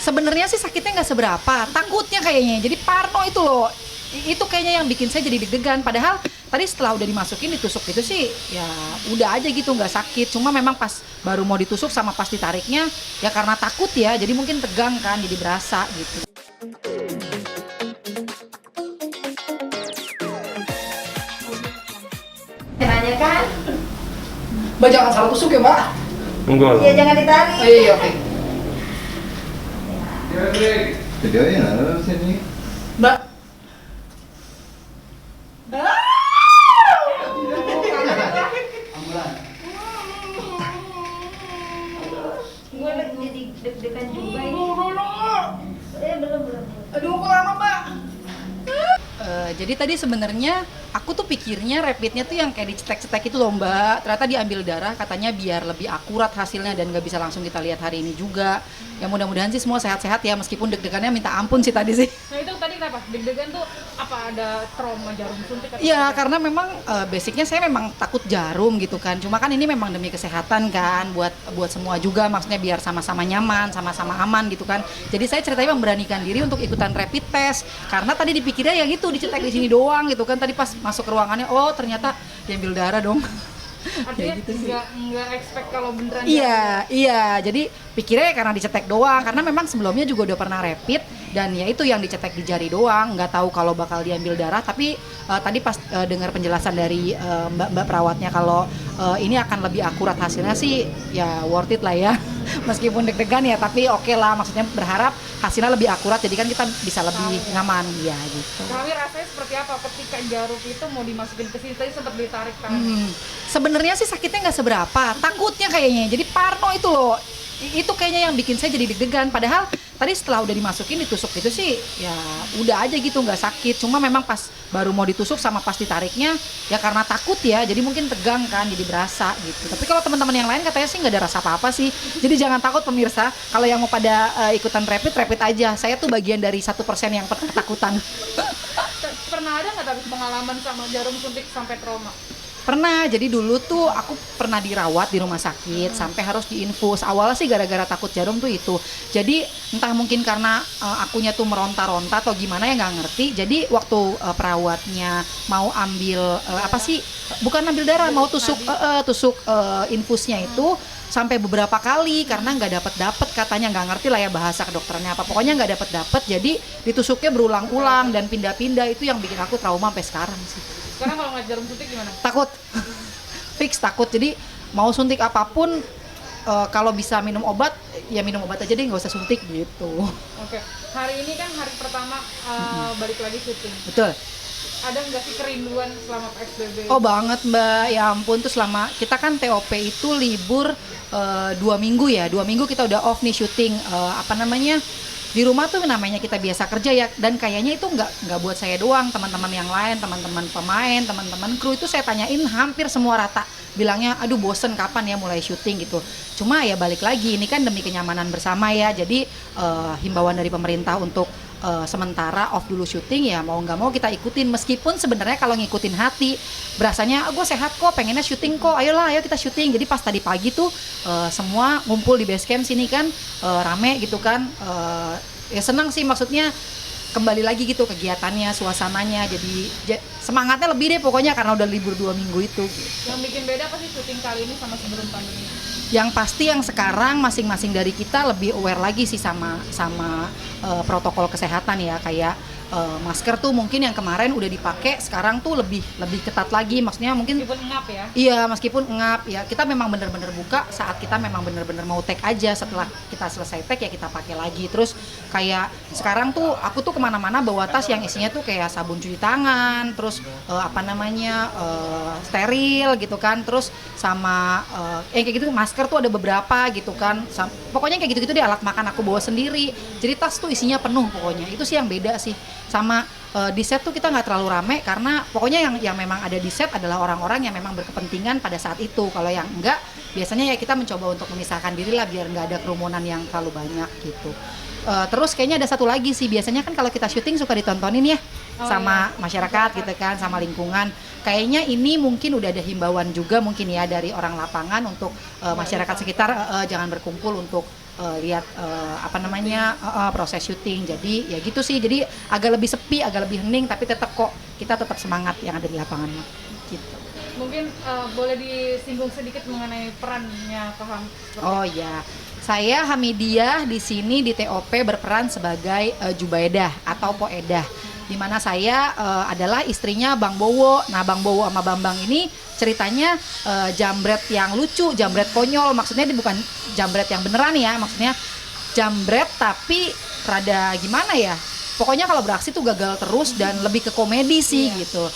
Sebenarnya sih sakitnya nggak seberapa, takutnya kayaknya. Jadi parno itu loh. Itu kayaknya yang bikin saya jadi deg-degan. Padahal tadi setelah udah dimasukin ditusuk gitu sih, ya udah aja gitu nggak sakit. Cuma memang pas baru mau ditusuk sama pas ditariknya, ya karena takut ya. Jadi mungkin tegang kan, jadi berasa gitu. Nanya kan? Mbak jangan salah tusuk ya Mbak. Enggak Iya, jangan ditarik. Oh, iya oke. Videonya lah sini. Mbak. Gue jadi deg-degan juga ini. Belum. Aduh kok lama Mbak. Jadi tadi sebenarnya aku tuh pikirnya rapidnya tuh yang kayak dicetek-cetek itu loh Mbak. Ternyata diambil darah katanya biar lebih akurat hasilnya dan nggak bisa langsung kita lihat hari ini juga. Ya mudah-mudahan sih semua sehat-sehat ya, meskipun deg-degannya minta ampun sih tadi sih. Nah itu tadi kenapa? Deg-degan tuh apa ada trauma jarum suntik atau Iya, apa? karena memang basicnya saya memang takut jarum gitu kan. Cuma kan ini memang demi kesehatan kan, buat semua juga, maksudnya biar sama-sama nyaman, sama-sama aman gitu kan. Jadi saya ceritanya memberanikan diri untuk ikutan rapid test karena tadi dipikirnya ya gitu dicetek di sini doang gitu kan. Tadi pas masuk ke ruangannya, oh ternyata diambil darah dong. Artinya Ya gitu sih. nggak expect kalau beneran Iya. Jadi pikirnya karena dicetek doang, karena memang sebelumnya juga udah pernah rapid dan ya itu yang dicetek di jari doang, nggak tahu kalau bakal diambil darah. Tapi tadi pas dengar penjelasan dari mbak perawatnya kalau ini akan lebih akurat hasilnya sih, ya worth it lah ya. Meskipun deg-degan ya, tapi oke lah. Maksudnya berharap hasilnya lebih akurat, jadi kan kita bisa lebih nyaman ya gitu. Kami rasanya seperti apa ketika jarum itu mau dimasukin ke sini, tadi sempat ditarik tangan. Sebenarnya sih sakitnya nggak seberapa, takutnya kayaknya. Jadi parno itu loh. Itu kayaknya yang bikin saya jadi deg-degan. Padahal tadi setelah udah dimasukin ditusuk gitu sih, ya udah aja gitu nggak sakit. Cuma memang pas baru mau ditusuk sama pas ditariknya, ya karena takut ya. Jadi mungkin tegang kan, jadi berasa gitu. Tapi kalau teman-teman yang lain katanya sih nggak ada rasa apa-apa sih. Jadi jangan takut pemirsa. Kalau yang mau pada ikutan rapid aja. Saya tuh bagian dari 1% yang ketakutan. Pernah ada nggak tapi pengalaman sama jarum suntik sampai trauma? Pernah, jadi dulu tuh aku pernah dirawat di rumah sakit sampai harus diinfus. Awalnya sih gara-gara takut jarum tuh itu. Jadi entah mungkin karena akunya tuh meronta-ronta atau gimana ya nggak ngerti. Jadi waktu perawatnya mau ambil apa sih? Bukan ambil darah, mau tusuk infusnya itu sampai beberapa kali karena nggak dapet katanya, nggak ngerti lah ya bahasa kedokterannya apa. Pokoknya nggak dapet. Jadi ditusuknya berulang-ulang dan pindah-pindah, itu yang bikin aku trauma sampai sekarang sih. Sekarang kalau nggak jarum suntik gimana? Takut. Fix takut. Jadi mau suntik apapun kalau bisa minum obat ya minum obat aja deh, nggak usah suntik gitu. Oke, hari ini kan hari pertama balik lagi syuting. Betul. Ada nggak sih kerinduan selama PSBB? Oh banget Mbak, ya ampun. Tuh selama kita kan TOP itu libur 2 minggu ya, 2 minggu kita udah off nih syuting. Di rumah tuh namanya kita biasa kerja ya, dan kayaknya itu nggak buat saya doang, teman-teman yang lain, teman-teman pemain, teman-teman kru itu saya tanyain hampir semua rata bilangnya aduh bosen kapan ya mulai syuting gitu. Cuma ya balik lagi ini kan demi kenyamanan bersama ya, jadi himbauan dari pemerintah untuk sementara off dulu syuting ya mau nggak mau kita ikutin, meskipun sebenarnya kalau ngikutin hati berasanya gue sehat kok, pengennya syuting kok, ayo kita syuting. Jadi pas tadi pagi tuh semua ngumpul di base camp sini kan rame gitu kan, ya senang sih, maksudnya kembali lagi gitu kegiatannya, suasananya, jadi semangatnya lebih deh pokoknya karena udah libur 2 minggu itu gitu. Yang bikin beda apa sih syuting kali ini sama sebelum pandemi? Yang pasti yang sekarang masing-masing dari kita lebih aware lagi sih sama protokol kesehatan ya, kayak masker tuh mungkin yang kemarin udah dipakai, sekarang tuh lebih ketat lagi, maksudnya mungkin Meskipun ngap ya? iya meskipun ngap ya, kita memang bener-bener buka saat kita memang bener-bener mau take aja, setelah kita selesai take ya kita pakai lagi. Terus kayak sekarang tuh aku tuh kemana-mana bawa tas yang isinya tuh kayak sabun cuci tangan, terus steril gitu kan, terus sama kayak gitu masker tuh ada beberapa gitu kan, pokoknya kayak gitu-gitu deh. Alat makan aku bawa sendiri, jadi tas tuh isinya penuh pokoknya. Itu sih yang beda sih. Sama di set tuh kita nggak terlalu rame karena pokoknya yang memang ada di set adalah orang-orang yang memang berkepentingan pada saat itu. Kalau yang enggak, biasanya ya kita mencoba untuk memisahkan diri lah biar nggak ada kerumunan yang terlalu banyak gitu. Terus kayaknya ada satu lagi sih, biasanya kan kalau kita syuting suka ditontonin ya sama masyarakat gitu kan, sama lingkungan. Kayaknya ini mungkin udah ada himbauan juga mungkin ya dari orang lapangan untuk masyarakat sekitar jangan berkumpul untuk lihat apa namanya proses syuting. Jadi ya gitu sih, jadi agak lebih sepi, agak lebih hening, tapi tetap kok kita tetap semangat yang ada di lapangan gitu. Mungkin boleh disinggung sedikit mengenai perannya Kak Hami. Oh ya, saya Hamidiah di sini di TOP berperan sebagai Jubaidah atau Poedah, di mana saya adalah istrinya Bang Bowo. Nah, Bang Bowo sama Bambang ini ceritanya jambret yang lucu, jambret konyol. Maksudnya ini bukan jambret yang beneran ya, maksudnya jambret tapi rada gimana ya. Pokoknya kalau beraksi tuh gagal terus dan lebih ke komedi sih gitu.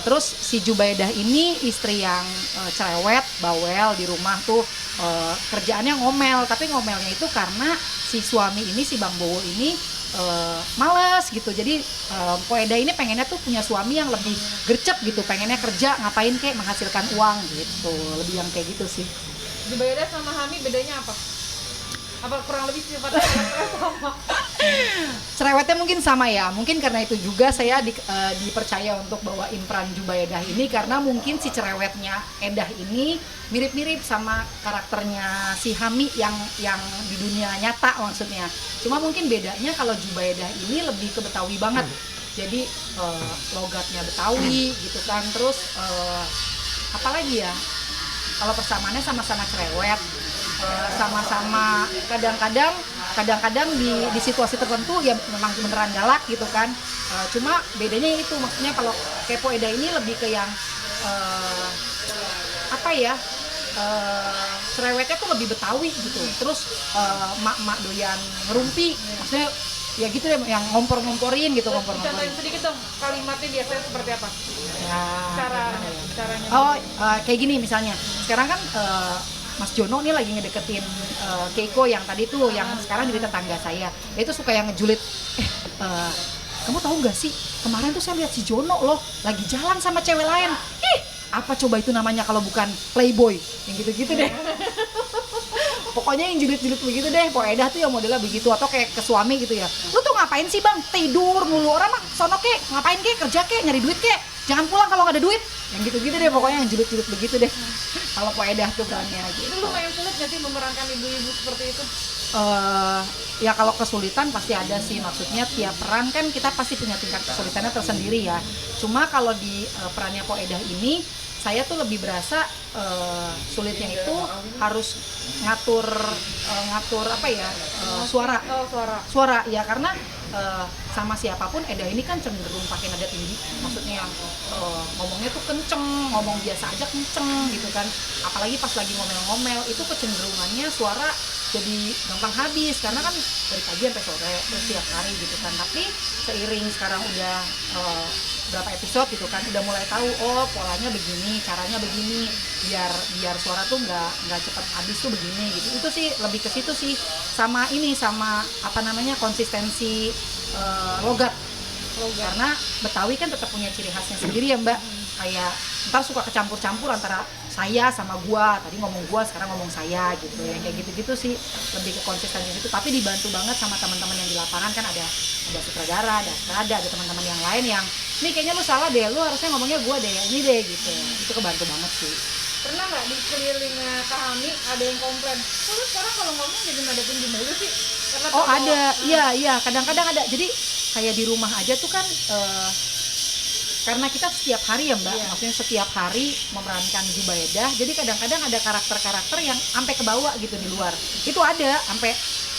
Terus si Jubaidah ini istri yang cerewet, bawel di rumah tuh kerjaannya ngomel, tapi ngomelnya itu karena si suami ini, si Bang Bowo ini males gitu. Jadi Poedah ini pengennya tuh punya suami yang lebih gercep gitu, pengennya kerja ngapain kek menghasilkan uang gitu, lebih yang kayak gitu sih. Jubaidah sama Hami bedanya apa? Apa kurang lebih sifatnya sama? Cerewetnya mungkin sama ya, mungkin karena itu juga saya dipercaya untuk bawain peran Jubaidah ini, karena mungkin si cerewetnya Edah ini mirip-mirip sama karakternya si Hami yang di dunia nyata maksudnya. Cuma mungkin bedanya kalau Jubaidah ini lebih ke Betawi banget, jadi logatnya Betawi gitu kan. Terus apalagi ya, kalau persamaannya sama-sama cerewet, sama-sama kadang-kadang di situasi tertentu ya memang beneran galak gitu kan. Cuma bedanya itu, maksudnya kalau kayak Poedah ini lebih ke yang apa ya, cerewetnya tuh lebih Betawi gitu. Terus mak-mak doyan ngerumpi, maksudnya ya gitu deh, yang ngompor-ngomporin gitu, ngompor-ngomporin. Contohin sedikit dong, kalimatnya biasanya seperti apa? Ya, Caranya. oh kayak gini misalnya, sekarang kan Mas Jono nih lagi ngedeketin Keiko yang tadi tuh, yang sekarang jadi tetangga saya. Dia tuh suka yang ngejulit, kamu tahu nggak sih, kemarin tuh saya lihat si Jono loh lagi jalan sama cewek lain. Ih, apa coba itu namanya kalau bukan playboy? Yang gitu-gitu deh. Pokoknya yang julid-julid begitu deh. Poedah tuh yang modelnya begitu, atau kayak ke suami gitu ya. Lu tuh ngapain sih bang? Tidur mulu, orang mah sono kek, ngapain kek, kerja kek, nyari duit kek. Jangan pulang kalau nggak ada duit. Yang gitu-gitu deh, pokoknya yang julid-julid begitu deh. Kalau Poedah tuh perannya gitu. Itu lumayan sulit nggak sih memerankan ibu-ibu seperti itu? Ya kalau kesulitan pasti ada sih, maksudnya tiap peran kan kita pasti punya tingkat kesulitannya tersendiri ya. Cuma kalau di perannya Poedah ini saya tuh lebih berasa sulitnya itu harus ngatur apa ya, suara ya, karena sama siapapun Edah ini kan cenderung pakai nada tinggi, maksudnya yang ngomongnya tuh kenceng, ngomong biasa aja kenceng gitu kan, apalagi pas lagi ngomel-ngomel itu kecenderungannya suara jadi gampang habis, karena kan dari pagi sampai sore terus tiap hari gitu kan. Tapi seiring sekarang udah berapa episode gitu kan, udah mulai tahu oh polanya begini, caranya begini, biar suara tuh nggak cepat habis tuh begini gitu. Itu sih lebih ke situ sih, sama ini, sama apa namanya, konsistensi logat. Karena Betawi kan tetap punya ciri khasnya sendiri ya mbak, kayak ntar suka kecampur-campur antara saya sama gua, tadi ngomong gua sekarang ngomong saya gitu, yang kayak gitu-gitu sih, lebih ke konsistensi itu. Tapi dibantu banget sama teman-teman yang di lapangan kan, ada sutradara, ada teman-teman yang lain yang nih kayaknya lu salah deh, lu harusnya ngomongnya gua deh, ini deh gitu. Itu kebantu banget sih. Pernah nggak di sekeliling Kak Hami ada yang komplain, lu sekarang kalau ngomong jadi nada tinggi mulu sih? Karena Oh ada, iya kadang-kadang ada. Jadi kayak di rumah aja tuh kan, karena kita setiap hari ya mbak, maksudnya setiap hari memerankan Jubaidah, jadi kadang-kadang ada karakter-karakter yang sampai ke bawah gitu di luar. Itu ada sampai,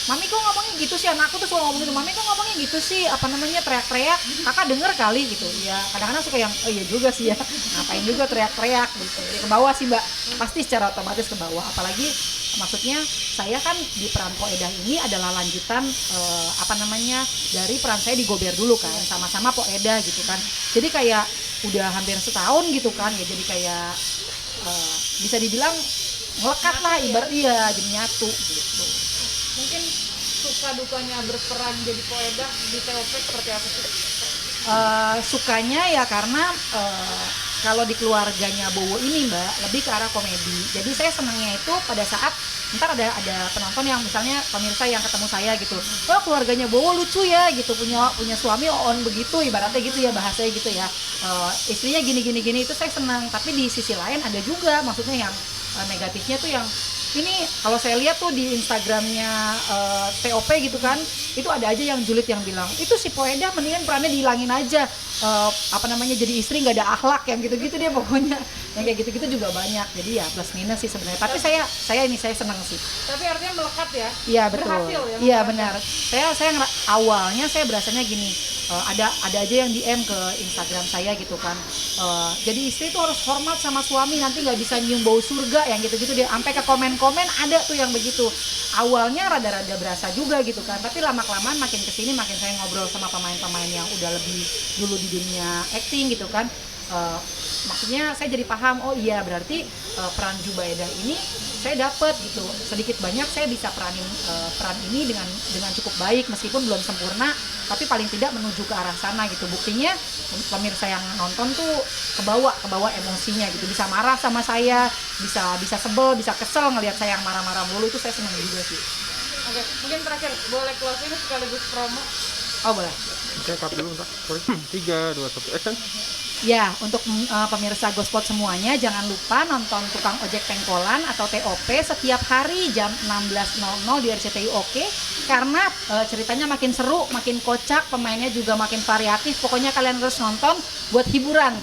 mami kok ngomongnya gitu sih, anakku tuh suka ngomong gitu, mami kok ngomongnya gitu sih, apa namanya, teriak-teriak, kakak denger kali gitu. Ya kadang-kadang suka yang, oh iya juga sih ya, ngapain juga teriak-teriak gitu. Jadi ke bawah sih mbak, pasti secara otomatis ke bawah. Apalagi maksudnya saya kan di peran Poedah ini adalah lanjutan apa namanya, dari peran saya di Gober dulu kan, sama-sama Poedah gitu kan. Jadi kayak udah hampir setahun gitu kan ya, jadi kayak bisa dibilang ngelekat lah, ibaratnya jadi nyatu gitu. Mungkin suka dukanya berperan jadi Poedah di TOP seperti apa sih? Sukanya ya karena kalau di keluarganya Bowo ini mbak, lebih ke arah komedi. Jadi saya senangnya itu pada saat ntar ada penonton yang misalnya pemirsa yang ketemu saya gitu, oh keluarganya Bowo lucu ya gitu, punya suami on begitu, ibaratnya gitu ya, bahasanya gitu ya, istrinya gini, itu saya senang. Tapi di sisi lain ada juga maksudnya yang negatifnya tuh yang ini kalau saya lihat tuh di Instagramnya TOP gitu kan, itu ada aja yang julid yang bilang itu si Poeda mendingan perannya dihilangin aja, apa namanya, jadi istri nggak ada akhlak yang gitu-gitu dia pokoknya, yang kayak gitu-gitu juga banyak. Jadi ya plus minus sih sebenarnya. Tapi saya senang sih. Tapi artinya melekat ya. Iya betul. Berhasil ya. Iya melekat. benar. Awalnya saya berasanya gini, ada aja yang DM ke Instagram saya gitu kan. Jadi istri tuh harus hormat sama suami, nanti nggak bisa nyium bau surga yang gitu-gitu dia. Sampai ke komen-komen ada tuh yang begitu. Awalnya rada-rada berasa juga gitu kan. Tapi lama-kelamaan makin kesini makin saya ngobrol sama pemain-pemain yang udah lebih dulu di dunia acting gitu kan. Maksudnya saya jadi paham, oh iya berarti peran Jubaedah ini saya dapat gitu, sedikit banyak saya bisa peranin peran ini dengan cukup baik meskipun belum sempurna, tapi paling tidak menuju ke arah sana gitu. Buktinya pemirsa yang nonton tuh kebawa emosinya gitu, bisa marah sama saya, bisa sebel, bisa kesel ngelihat saya yang marah-marah mulu, itu saya senang juga sih. Oke, mungkin terakhir boleh closing sekaligus promo. Oh boleh. Oke, cut dulu bentar. Sorry. 3, 2, 1, action. Ya, untuk pemirsa Gospot semuanya, jangan lupa nonton Tukang Ojek Pengkolan atau TOP setiap hari jam 16.00 di RCTI Oke, karena ceritanya makin seru, makin kocak, pemainnya juga makin variatif. Pokoknya kalian harus nonton buat hiburan.